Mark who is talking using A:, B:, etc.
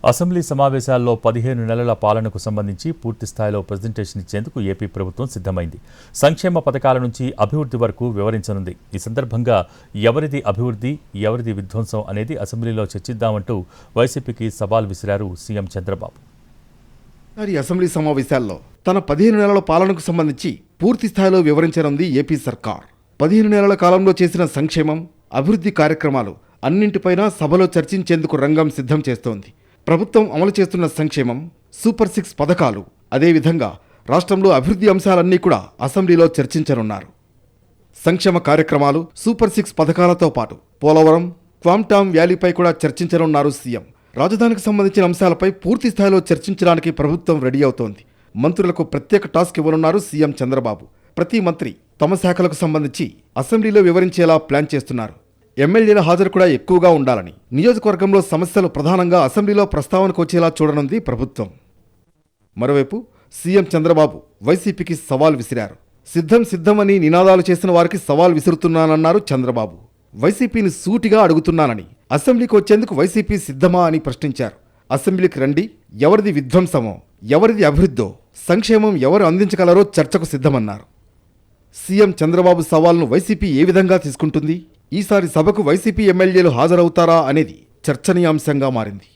A: Assembly సమావేశాల్లో 15 నెలల పాలనకు సంబంధించి పూర్తి స్థాయిలో ప్రెజెంటేషన్ ఇచ్చేందుకు ఏపీ ప్రభుత్వం సిద్ధమైంది. సంక్షేమ పథకాల నుంచి అభివృద్ధి వరకు వివరించనుంది. ఈ సందర్భంగా ఎవరిది అభివృద్ధి, ఎవరిది విధ్వంసం అనేది అసెంబ్లీలో చర్చిద్దామంటూ వైసీపీకి సవాల్ విసిరారు సీఎం చంద్రబాబు.
B: అసెంబ్లీ సమావేశాల్లో తన 15 నెలల పాలనకు సంబంధించి పూర్తి స్థాయిలో వివరించనుంది ఏపీ సర్కార్. 15 నెలల కాలంలో చేసిన సంక్షేమం, అభివృద్ధి కార్యక్రమాలు అన్నింటిపైన సభలో చర్చించేందుకు రంగం సిద్ధం చేస్తోంది. ప్రభుత్వం అమలు చేస్తున్న సంక్షేమం, సూపర్ 6 పథకాలు, అదేవిధంగా రాష్ట్రంలో అభివృద్ధి అంశాలన్నీ కూడా అసెంబ్లీలో చర్చించనున్నారు. సంక్షేమ కార్యక్రమాలు, సూపర్ 6 పథకాలతో పాటు పోలవరం, క్వాంటామ్ వ్యాలీపై కూడా చర్చించనున్నారు సీఎం. రాజధానికి సంబంధించిన అంశాలపై పూర్తి స్థాయిలో చర్చించడానికి ప్రభుత్వం రెడీ అవుతోంది. మంత్రులకు ప్రత్యేక టాస్క్ ఇవ్వనున్నారు సీఎం చంద్రబాబు. ప్రతి మంత్రి తమ శాఖలకు సంబంధించి అసెంబ్లీలో వివరించేలా ప్లాన్ చేస్తున్నారు. ఎమ్మెల్యేల హాజరు కూడా ఎక్కువగా ఉండాలని, నియోజకవర్గంలో సమస్యలు ప్రధానంగా అసెంబ్లీలో ప్రస్తావనకు వచ్చేలా చూడనుంది ప్రభుత్వం. మరోవైపు సీఎం చంద్రబాబు వైసీపీకి సవాల్ విసిరారు. సిద్ధం అని నినాదాలు చేసిన వారికి సవాల్ విసురుతున్నానన్నారు చంద్రబాబు. వైసీపీని సూటిగా అడుగుతున్నానని, అసెంబ్లీకి వచ్చేందుకు వైసీపీ సిద్ధమా అని ప్రశ్నించారు. అసెంబ్లీకి రండి, ఎవరిది విధ్వంసమో, ఎవరిది అభివృద్ధో, సంక్షేమం ఎవరు అందించగలరో చర్చకు సిద్ధమన్నారు. సీఎం చంద్రబాబు సవాల్ను వైసీపీ ఏ విధంగా తీసుకుంటుంది? ఈసారి సభకు వైసీపీ ఎమ్మెల్యేలు హాజరవుతారా అనేది చర్చనీయాంశంగా మారింది.